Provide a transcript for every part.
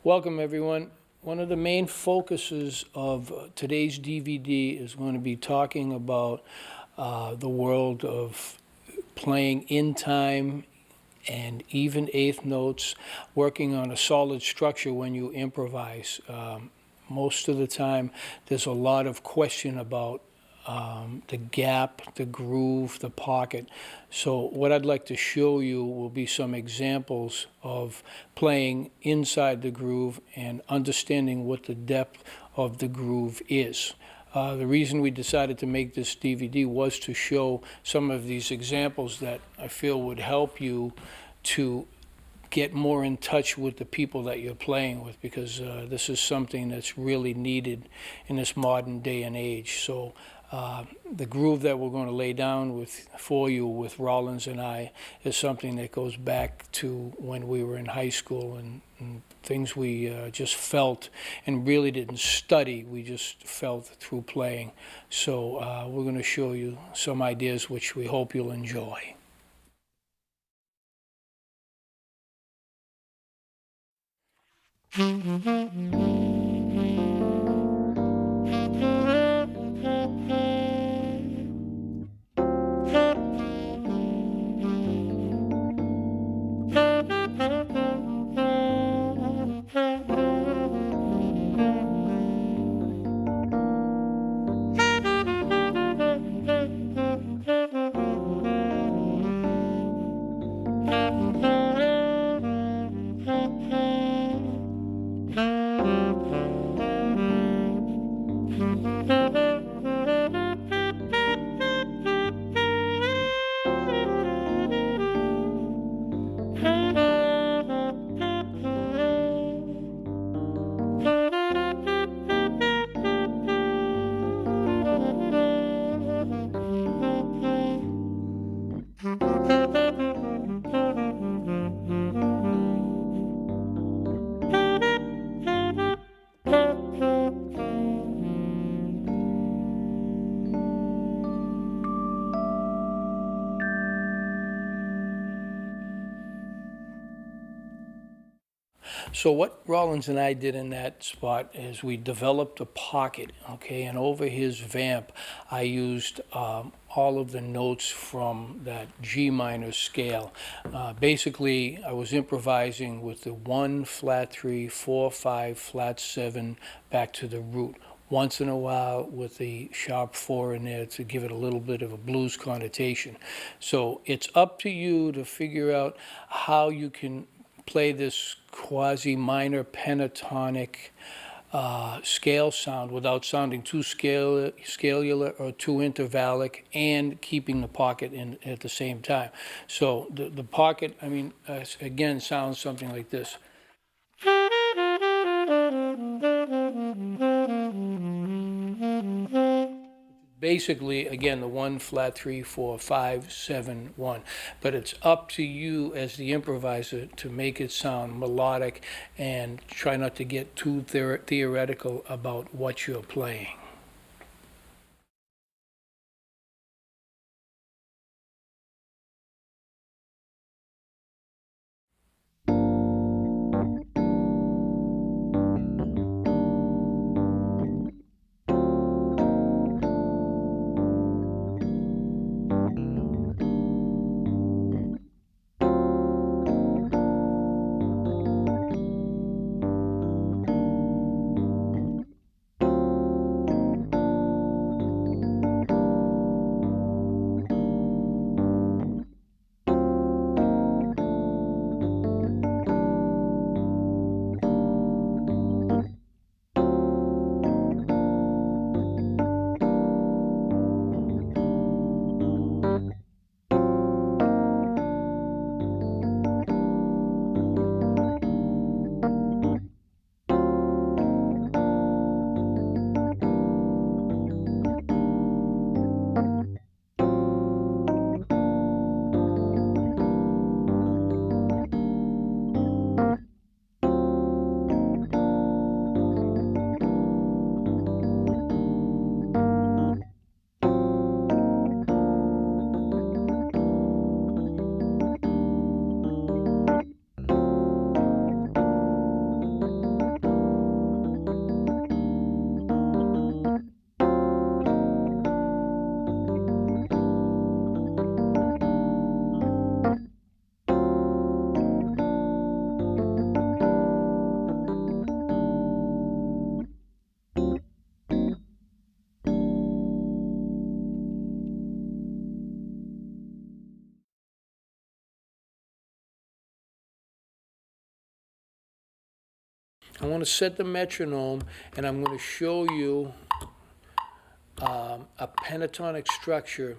Welcome, everyone. One of the main focuses of today's DVD is going to be talking about the world of playing in time and even eighth notes, working on a solid structure when you improvise. Most of the time, there's a lot of question about the gap, the groove, the pocket. So what I'd like to show you will be some examples of playing inside the groove and understanding what the depth of the groove is. The reason we decided to make this DVD was to show some of these examples that I feel would help you to get more in touch with the people that you're playing with, because this is something that's really needed in this modern day and age. So the groove that we're going to lay down for you with Rollins and I is something that goes back to when we were in high school, and things we just felt and really didn't study. We just felt through playing. So we're going to show you some ideas which we hope you'll enjoy. So what Rollins and I did in that spot is we developed a pocket, okay, and over his vamp, I used all of the notes from that G minor scale. Basically, I was improvising with the 1, flat 3, 4, 5, flat 7, back to the root. Once in a while with the sharp 4 in there to give it a little bit of a blues connotation. So it's up to you to figure out how you can play this quasi-minor pentatonic scale sound without sounding too scalular or too intervallic, and keeping the pocket in at the same time. So the pocket, I mean, again, sounds something like this. Basically, again, the 1, flat 3, 4, 5, 7, 1. But it's up to you as the improviser to make it sound melodic and try not to get too theoretical about what you're playing. I want to set the metronome, and I'm going to show you a pentatonic structure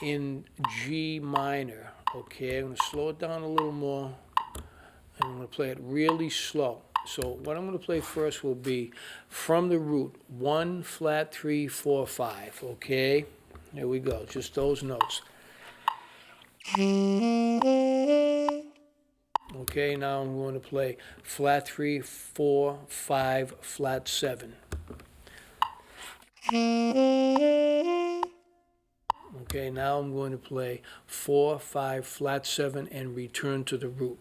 in G minor. Okay, I'm going to slow it down a little more, and I'm going to play it really slow. So what I'm going to play first will be from the root, 1, flat, 3, 4, 5. Okay, here we go, just those notes. Okay, now I'm going to play flat 3, 4, 5, flat 7. Okay, now I'm going to play 4, 5, flat 7, and return to the root.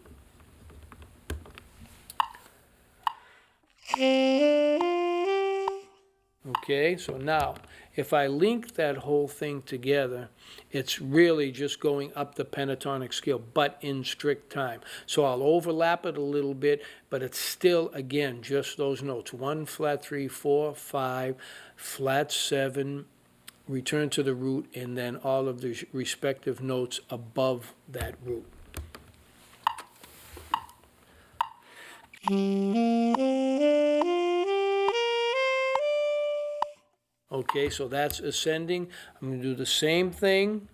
Okay, so now if I link that whole thing together, it's really just going up the pentatonic scale, but in strict time. So I'll overlap it a little bit, but it's still, again, just those notes. 1, flat 3, 4, 5, flat 7, return to the root, and then all of the respective notes above that root. Okay, so that's ascending. I'm going to do the same thing,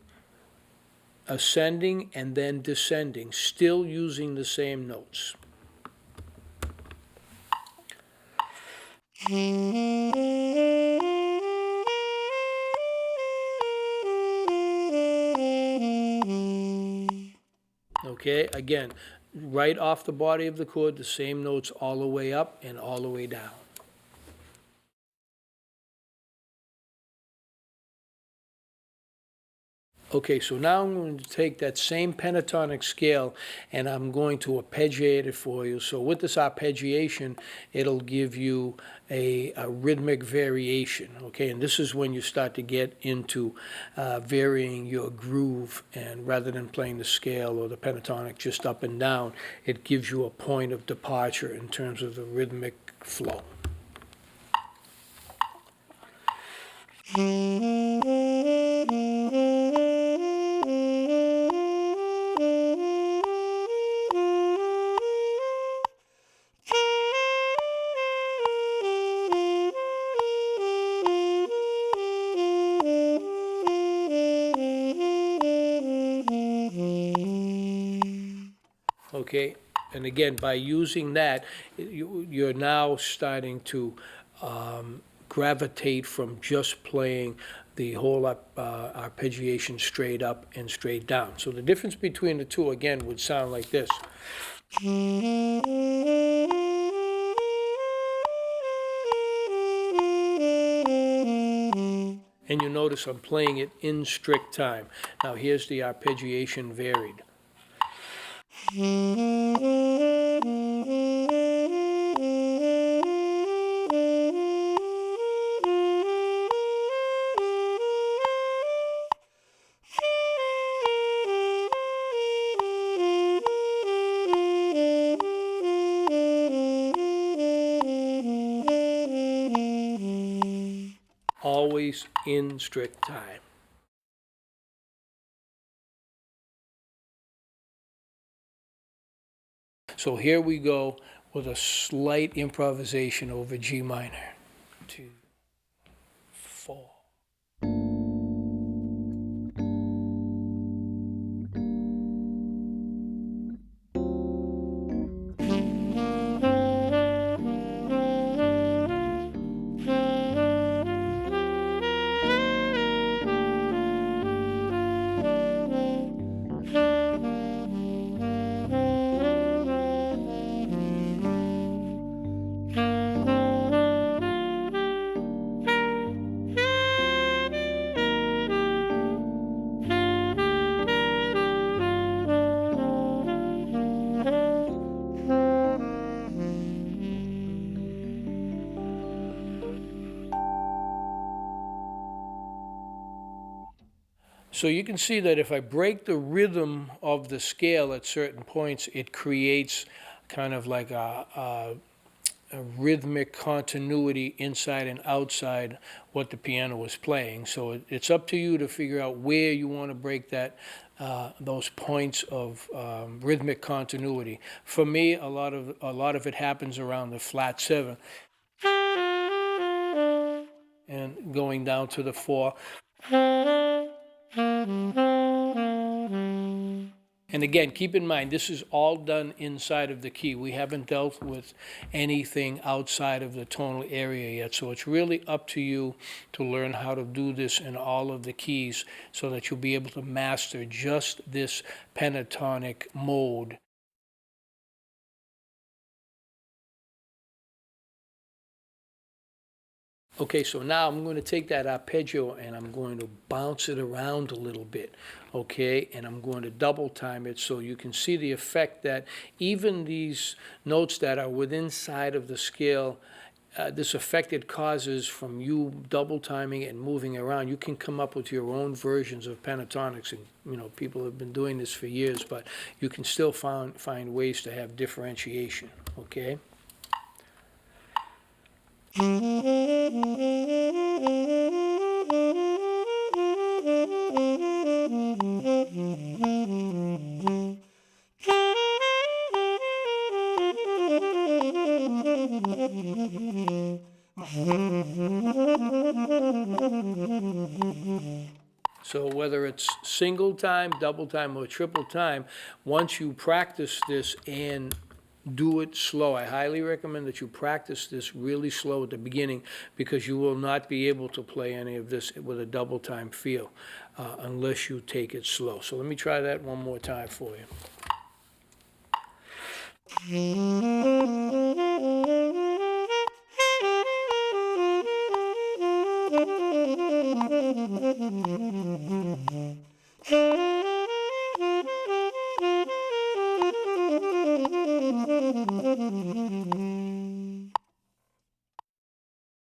ascending and then descending, still using the same notes. Okay, again, right off the body of the chord, the same notes all the way up and all the way down. Okay, so now I'm going to take that same pentatonic scale and I'm going to arpeggiate it for you. So with this arpeggiation, it'll give you a rhythmic variation, okay? And this is when you start to get into varying your groove, and rather than playing the scale or the pentatonic just up and down, it gives you a point of departure in terms of the rhythmic flow. Okay, and again, by using that, you're now starting to gravitate from just playing the whole arpeggiation straight up and straight down. So the difference between the two, again, would sound like this. And you notice I'm playing it in strict time. Now here's the arpeggiation varied. Always in strict time. So here we go with a slight improvisation over G minor. 2, 4. So you can see that if I break the rhythm of the scale at certain points, it creates kind of like a rhythmic continuity inside and outside what the piano was playing. So it's up to you to figure out where you want to break that those points of rhythmic continuity. For me, a lot of it happens around the flat 7 and going down to the 4. And again, keep in mind, this is all done inside of the key. We haven't dealt with anything outside of the tonal area yet. So it's really up to you to learn how to do this in all of the keys so that you'll be able to master just this pentatonic mode. Okay, so now I'm going to take that arpeggio and I'm going to bounce it around a little bit, okay? And I'm going to double time it so you can see the effect that even these notes that are within side of the scale, this effect it causes from you double timing and moving around. You can come up with your own versions of pentatonics, and people have been doing this for years, but you can still find ways to have differentiation, okay? So whether it's single time, double time, or triple time, once you practice this and do it slow, I highly recommend that you practice this really slow at the beginning, because you will not be able to play any of this with a double time feel unless you take it slow. So let me try that one more time for you.